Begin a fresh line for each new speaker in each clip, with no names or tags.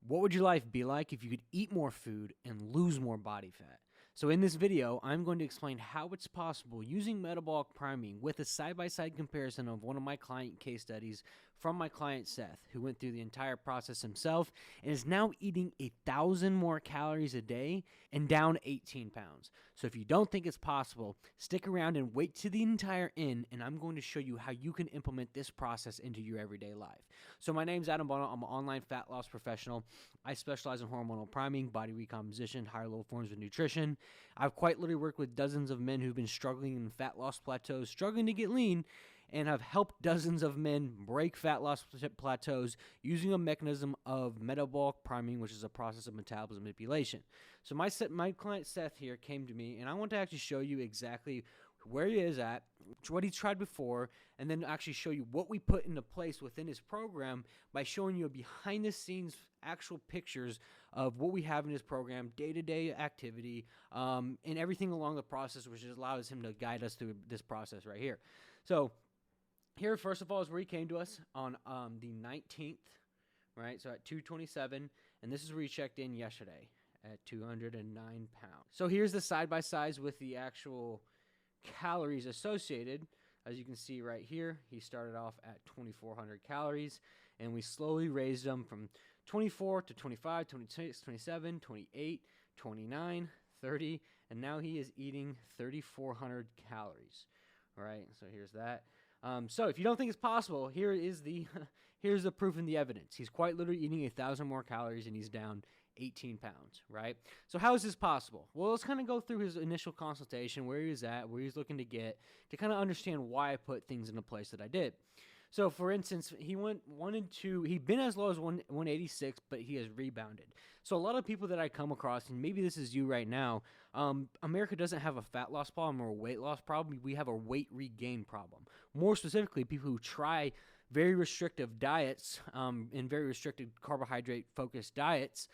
What would your life be like if you could eat more food and lose more body fat? So in this video, I'm going to explain how it's possible using metabolic priming with a side-by-side comparison of one of my client case studies from my client Seth, who went through the entire process himself and is now eating 1,000 more calories a day and down 18 pounds. So if you don't think it's possible, stick around and wait to the entire end, and I'm going to show you how you can implement this process into your everyday life. So my name's Adam Bono. I'm an online fat loss professional. I specialize in hormonal priming, body recomposition, higher level forms of nutrition. I've quite literally worked with dozens of men who've been struggling in fat loss plateaus, struggling to get lean, and have helped dozens of men break fat loss plateaus using a mechanism of metabolic priming, which is a process of metabolism manipulation. So my client Seth here came to me, and I want to actually show you exactly where he is at, what he's tried before, and then actually show you what we put into place within his program by showing you behind the scenes actual pictures of what we have in his program, day-to-day activity, and everything along the process, which allows him to guide us through this process right here. So here, first of all, is where he came to us on the 19th, right? So at 2:27, and this is where he checked in yesterday at 209 pounds. So here's the side-by-sides with the actual calories associated. As you can see right here, he started off at 2,400 calories, and we slowly raised them from 24 to 25, 26, 27, 28, 29, 30, and now he is eating 3,400 calories. All right, so here's that. So if you don't think it's possible, here's the proof and the evidence. He's quite literally eating 1,000 more calories, and he's down 18 pounds, right? So how is this possible? Well, let's kind of go through his initial consultation, where he was at, where he's looking to get, to kind of understand why I put things into place that I did. So, for instance, he'd been as low as 186, but he has rebounded. So a lot of people that I come across, and maybe this is you right now, America doesn't have a fat loss problem or a weight loss problem. We have a weight regain problem. More specifically, people who try very restrictive diets and very restricted carbohydrate-focused diets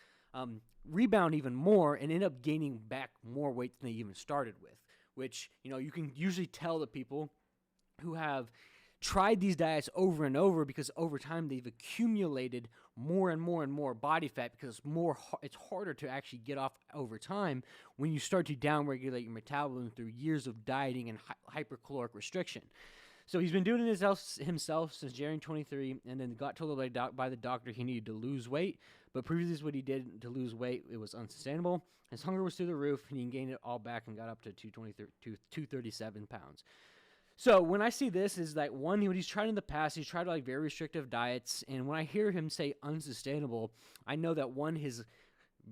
rebound even more and end up gaining back more weight than they even started with, which, you can usually tell the people who have tried these diets over and over because over time they've accumulated more and more and more body fat because it's harder to actually get off over time when you start to downregulate your metabolism through years of dieting and hypercaloric restriction. So he's been doing it himself since January 23, and then got told by the doctor he needed to lose weight. But previously what he did to lose weight, it was unsustainable. His hunger was through the roof, and he gained it all back and got up to 237 pounds. So when I see this, is that one, what he's tried in the past, he's tried like very restrictive diets, and when I hear him say unsustainable, I know that one, his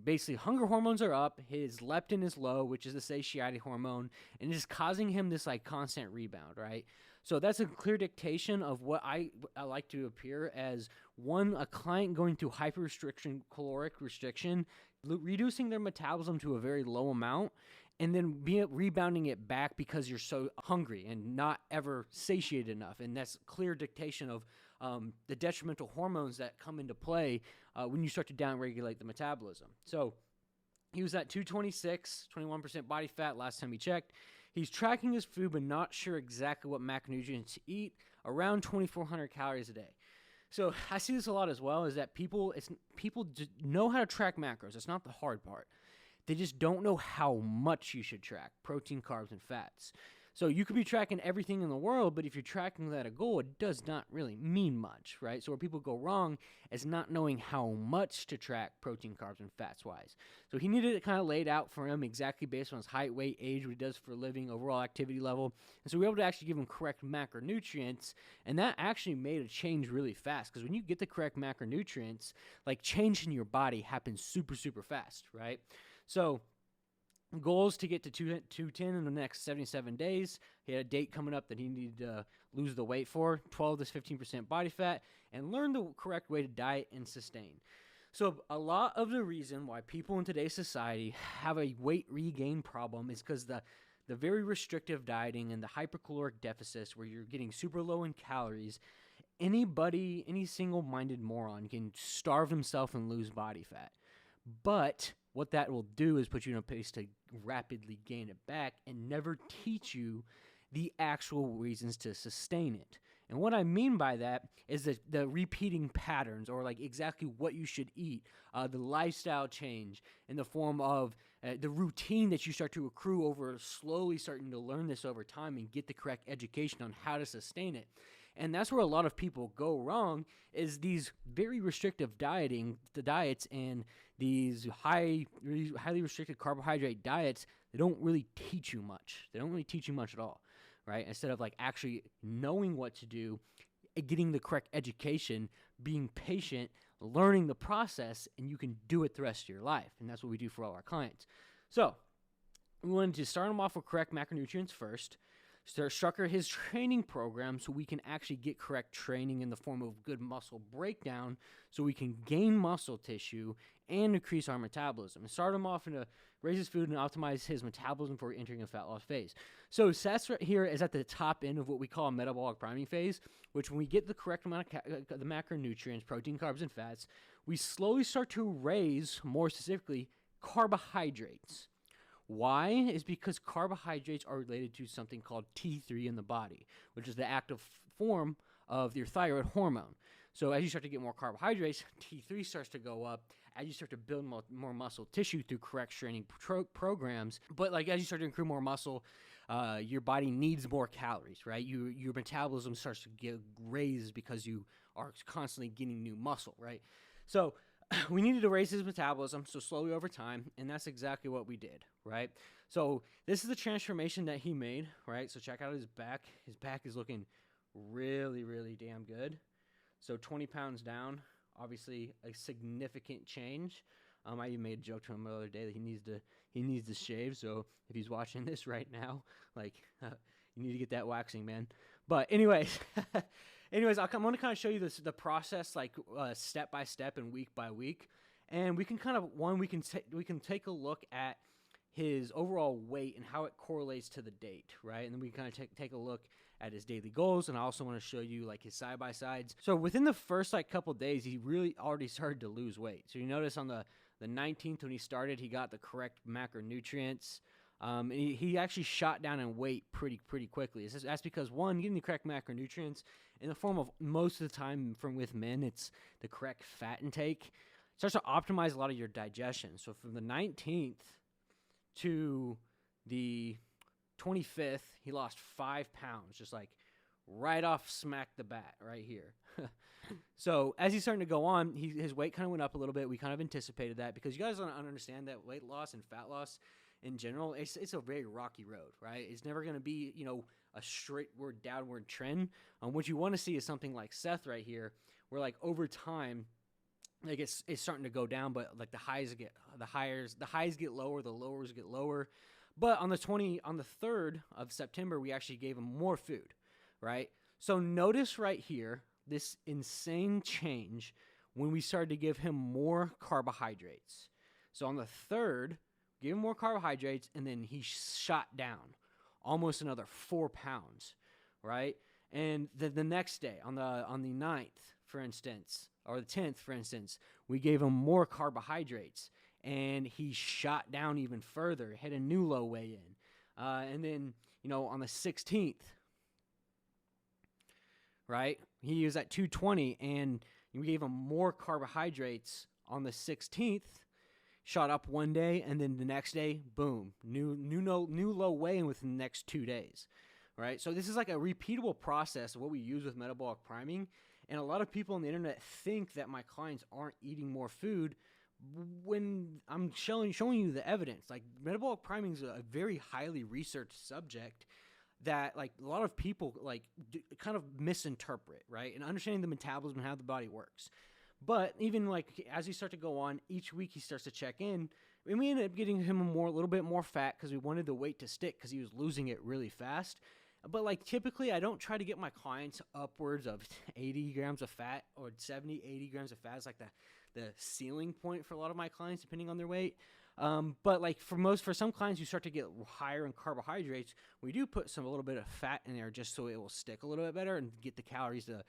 basically hunger hormones are up, his leptin is low, which is the satiety hormone, and it is causing him this like constant rebound, right? So that's a clear dictation of what I like to appear as one, a client going through hyper restriction, caloric restriction, reducing their metabolism to a very low amount, and then rebounding it back because you're so hungry and not ever satiated enough. And that's clear dictation of the detrimental hormones that come into play when you start to downregulate the metabolism. So he was at 226, 21% body fat last time he checked. He's tracking his food but not sure exactly what macronutrients to eat, around 2,400 calories a day. So I see this a lot as well, is that people know how to track macros. It's not the hard part. They just don't know how much you should track: protein, carbs, and fats. So you could be tracking everything in the world, but if you're tracking that a goal, it does not really mean much, right? So where people go wrong is not knowing how much to track protein, carbs, and fats wise. So he needed it kind of laid out for him exactly based on his height, weight, age, what he does for a living, overall activity level. And so we were able to actually give him correct macronutrients, and that actually made a change really fast, because when you get the correct macronutrients, like change in your body happens super, super fast, right? So goals to get to 210 in the next 77 days. He had a date coming up that he needed to lose the weight for, 12 to 15% body fat, and learn the correct way to diet and sustain. So a lot of the reason why people in today's society have a weight regain problem is because the very restrictive dieting and the hypercaloric deficits, where you're getting super low in calories. Any single-minded moron can starve himself and lose body fat. But what that will do is put you in a place to rapidly gain it back and never teach you the actual reasons to sustain it. And what I mean by that is the repeating patterns, or like exactly what you should eat, the lifestyle change in the form of the routine that you start to accrue over slowly starting to learn this over time and get the correct education on how to sustain it. And that's where a lot of people go wrong, is these very restrictive diets and these highly restricted carbohydrate diets. They don't really teach you much. They don't really teach you much at all, right? Instead of like actually knowing what to do, getting the correct education, being patient, learning the process, and you can do it the rest of your life. And that's what we do for all our clients. So we wanted to start them off with correct macronutrients first, structure his training program so we can actually get correct training in the form of good muscle breakdown so we can gain muscle tissue and increase our metabolism. And start him off in a raise his food and optimize his metabolism before entering a fat loss phase. So Seth right here is at the top end of what we call a metabolic priming phase, which when we get the correct amount of the macronutrients, protein, carbs, and fats, we slowly start to raise, more specifically, carbohydrates. Why? Is because carbohydrates are related to something called T3 in the body, which is the active form of your thyroid hormone. So as you start to get more carbohydrates, T3 starts to go up as you start to build more muscle tissue through correct training programs. But like as you start to accrue more muscle, your body needs more calories, right? Your metabolism starts to get raised because you are constantly getting new muscle, right? So we needed to raise his metabolism, so slowly over time, and that's exactly what we did, right? So this is the transformation that he made, right? So check out his back. His back is looking really, really damn good. So 20 pounds down, obviously a significant change. I even made a joke to him the other day that he needs to shave. So if he's watching this right now, like you need to get that waxing, man. But anyways. I'm going to kind of show you the process, like step by step and week by week, and we can kind of we can take a look at his overall weight and how it correlates to the date, right? And then we kind of take a look at his daily goals, and I also want to show you like his side by sides. So within the first like couple days, he really already started to lose weight. So you notice on the 19th when he started, he got the correct macronutrients. And he actually shot down in weight pretty quickly. That's because, one, getting the correct macronutrients in the form of, most of the time with men, it's the correct fat intake. It starts to optimize a lot of your digestion. So from the 19th to the 25th, he lost 5 pounds, just like right off smack the bat right here. So as he's starting to go on, his weight kind of went up a little bit. We kind of anticipated that because you guys don't understand that weight loss and fat loss in general, it's a very rocky road, right? It's never going to be, a straightward downward trend. What you want to see is something like Seth right here, where like over time, like it's starting to go down, but like the highs get lower, the lowers get lower. But on the 3rd of September, we actually gave him more food, right? So notice right here this insane change when we started to give him more carbohydrates. So on the 3rd, give him more carbohydrates, and then he shot down almost another 4 pounds, right? And the next day, on the 9th, for instance, or the 10th, for instance, we gave him more carbohydrates, and he shot down even further, hit a new low weigh-in. And then, on the 16th, right, he was at 220, and we gave him more carbohydrates on the 16th, shot up one day, and then the next day, boom, new low weigh-in within the next 2 days, right? So this is like a repeatable process of what we use with metabolic priming, and a lot of people on the internet think that my clients aren't eating more food when I'm showing you the evidence. Like, metabolic priming is a very highly researched subject that like a lot of people like kind of misinterpret, right? And understanding the metabolism and how the body works. But even like as you start to go on, each week he starts to check in, and we ended up getting him a little bit more fat because we wanted the weight to stick because he was losing it really fast. But like typically I don't try to get my clients upwards of 80 grams of fat, or 70, 80 grams of fat is like the ceiling point for a lot of my clients depending on their weight. But like for some clients who start to get higher in carbohydrates, we do put a little bit of fat in there just so it will stick a little bit better and get the calories to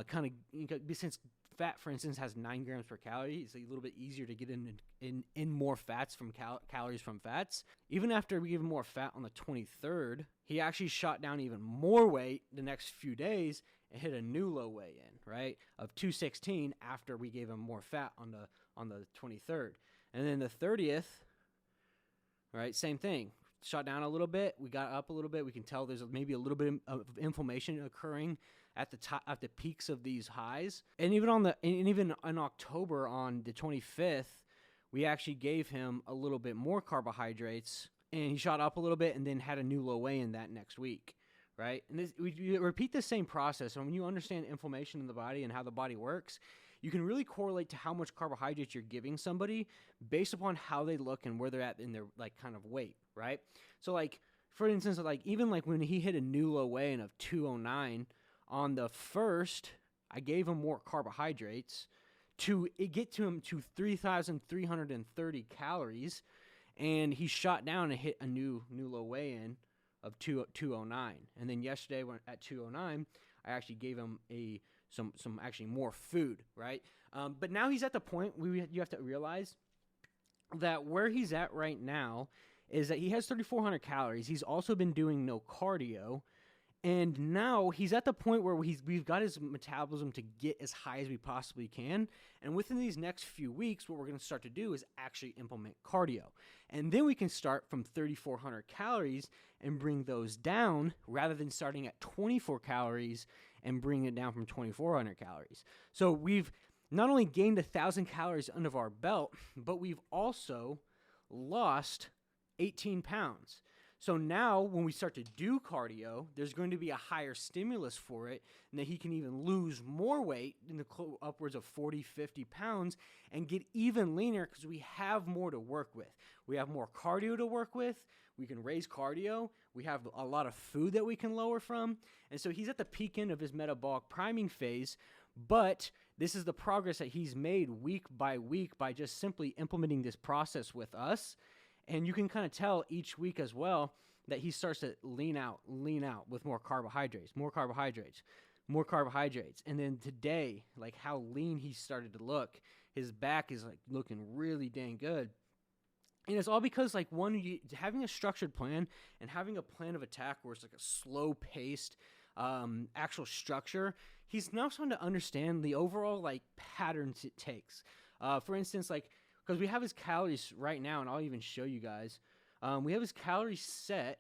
kind of, since fat, for instance, has 9 grams per calorie. It's a little bit easier to get in more fats from calories from fats. Even after we give him more fat on the 23rd, he actually shot down even more weight the next few days, and hit a new low weigh-in, right, of 216 after we gave him more fat on the 23rd. And then the 30th, right, same thing. Shot down a little bit. We got up a little bit. We can tell there's maybe a little bit of inflammation occurring at the top, at the peaks of these highs. And even even in October on the 25th, we actually gave him a little bit more carbohydrates, and he shot up a little bit and then had a new low weigh-in that next week, right? And we repeat the same process. And when you understand inflammation in the body and how the body works, you can really correlate to how much carbohydrates you're giving somebody based upon how they look and where they're at in their like kind of weight, right? So like, for instance, like even like when he hit a new low weigh-in of 209 on the 1st, I gave him more carbohydrates to get to him to 3,330 calories, and he shot down and hit a new low weigh-in of 209. And then yesterday when at 209, I actually gave him some actually more food, right? But now he's at the point you have to realize that where he's at right now is that he has 3,400 calories. He's also been doing no cardio. And now he's at the point where we've got his metabolism to get as high as we possibly can. And within these next few weeks, what we're going to start to do is actually implement cardio. And then we can start from 3,400 calories and bring those down rather than starting at 24 calories and bring it down from 2,400 calories. So we've not only gained 1,000 calories under our belt, but we've also lost 18 pounds. So now when we start to do cardio, there's going to be a higher stimulus for it, and that he can even lose more weight in the upwards of 40, 50 pounds and get even leaner because we have more to work with. We have more cardio to work with. We can raise cardio. We have a lot of food that we can lower from. And so he's at the peak end of his metabolic priming phase, but this is the progress that he's made week by just simply implementing this process with us. And you can kind of tell each week as well that he starts to lean out with more carbohydrates. And then today, like how lean he started to look, his back is like looking really dang good. And it's all because like having a structured plan and having a plan of attack where it's like a slow paced actual structure, he's now starting to understand the overall like patterns it takes. For instance, like, because we have his calories right now, and I'll even show you guys. We have his calories set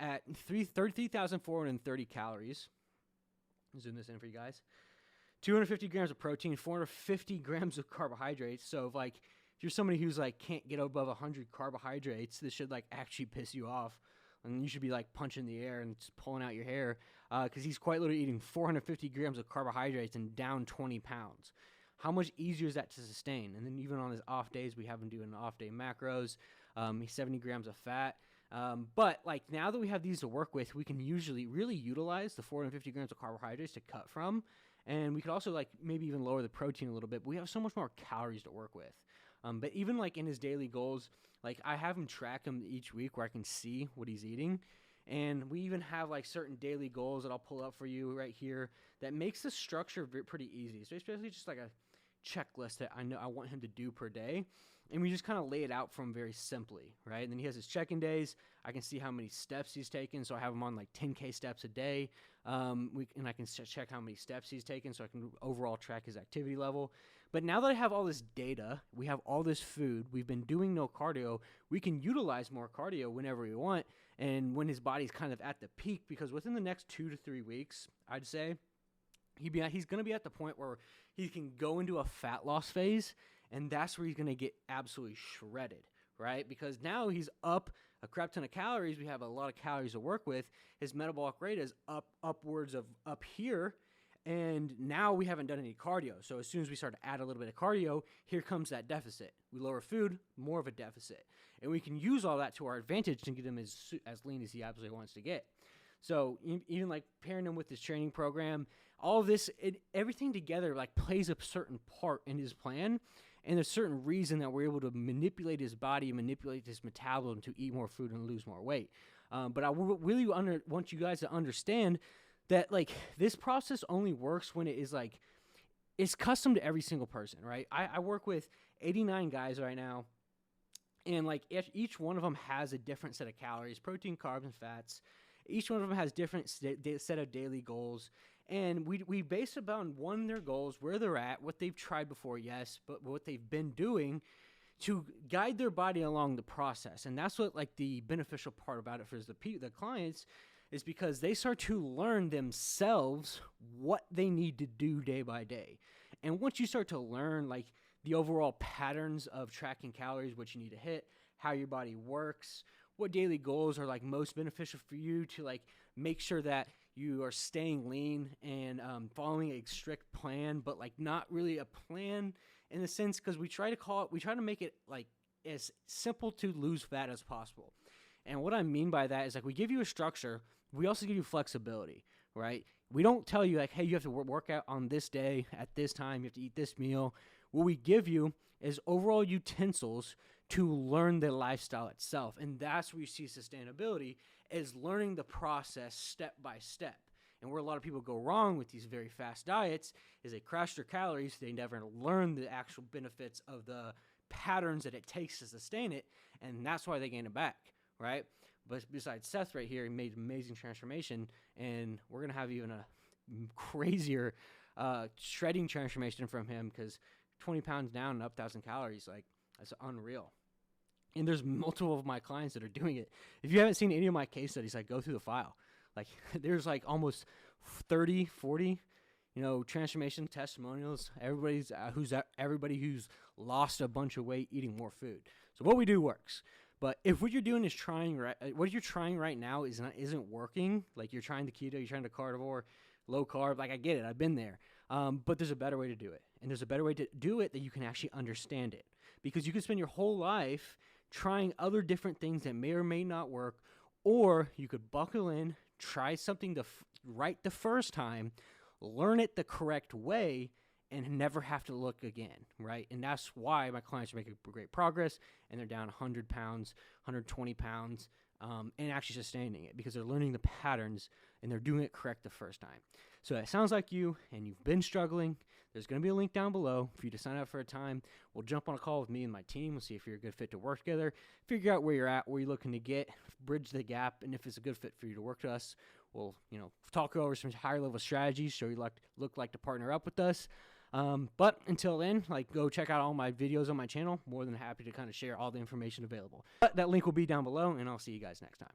at 33,430 calories. Zoom this in for you guys. 250 grams of protein, 450 grams of carbohydrates. So if you're somebody who's like can't get above 100 carbohydrates, this should like actually piss you off. And you should be like punching the air and just pulling out your hair because he's quite literally eating 450 grams of carbohydrates and down 20 pounds. How much easier is that to sustain? And then even on his off days, we have him doing off day macros. He's 70 grams of fat. But like now that we have these to work with, we can usually really utilize the 450 grams of carbohydrates to cut from. And we could also like maybe even lower the protein a little bit. But we have so much more calories to work with. But even like in his daily goals, like I have him track him each week where I can see what he's eating. And we even have like certain daily goals that I'll pull up for you right here that makes the structure pretty easy. So it's basically just like a checklist that I know I want him to do per day, and we just kind of lay it out from very simply, right? And then he has his check-in days. I can see how many steps he's taken, so I have him on like 10K steps a day. And I can check how many steps he's taken, so I can overall track his activity level. But now that I have all this data, we have all this food, we've been doing no cardio, we can utilize more cardio whenever we want, and when his body's kind of at the peak, because within the next 2 to 3 weeks, I'd say, he's going to be at the point where he can go into a fat loss phase, and that's where he's going to get absolutely shredded, right? Because now he's up a crap ton of calories. We have a lot of calories to work with. His metabolic rate is upwards of up here, and now we haven't done any cardio. So as soon as we start to add a little bit of cardio, here comes that deficit. We lower food, more of a deficit. And we can use all that to our advantage to get him as lean as he absolutely wants to get. So even like pairing him with this training program, all of this, everything together like plays a certain part in his plan, and there's a certain reason that we're able to manipulate his body, manipulate his metabolism to eat more food and lose more weight. But I really want you guys to understand that like this process only works when it is like it's custom to every single person, right? I work with 89 guys right now, and like each one of them has a different set of calories, protein, carbs, and fats. Each one of them has different set of daily goals. And we base it on, one, their goals, where they're at, what they've tried before, yes, but what they've been doing to guide their body along the process. And that's what, like, the beneficial part about it for the clients is, because they start to learn themselves what they need to do day by day. And once you start to learn, like, the overall patterns of tracking calories, what you need to hit, how your body works, what daily goals are, like, most beneficial for you to, like, make sure that you are staying lean and following a strict plan, but, like, not really a plan in the sense, because we try to make it, like, as simple to lose fat as possible. And what I mean by that is, like, we give you a structure, we also give you flexibility, right? We don't tell you, like, hey, you have to work out on this day at this time, you have to eat this meal. What we give you is overall utensils to learn the lifestyle itself. And that's where you see sustainability, is learning the process step by step. And where a lot of people go wrong with these very fast diets is they crash their calories. They never learn the actual benefits of the patterns that it takes to sustain it. And that's why they gain it back, right? But besides Seth right here, he made an amazing transformation. And we're going to have even a crazier shredding transformation from him, because 20 pounds down and up 1,000 calories, like, that's unreal. And there's multiple of my clients that are doing it. If you haven't seen any of my case studies, like, go through the file. Like, there's like almost 30, 40, transformation testimonials. Everybody who's lost a bunch of weight eating more food. So what we do works. But if what you're doing is what you're trying right now isn't working, like, you're trying the keto, you're trying the carnivore, low carb, like, I get it, I've been there. But there's a better way to do it. And there's a better way to do it that you can actually understand it. Because you can spend your whole life trying other different things that may or may not work, or you could buckle in, try something right the first time, learn it the correct way, and never have to look again, right? And that's why my clients are making great progress, and they're down 100 pounds, 120 pounds, and actually sustaining it, because they're learning the patterns and they're doing it correct the first time. So it sounds like you, and you've been struggling. There's going to be a link down below for you to sign up for a time. We'll jump on a call with me and my team. We'll see if you're a good fit to work together, figure out where you're at, where you're looking to get, bridge the gap, and if it's a good fit for you to work with us, we'll talk over some higher level strategies so you look like to partner up with us. But until then, like, go check out all my videos on my channel. More than happy to kind of share all the information available. But that link will be down below, and I'll see you guys next time.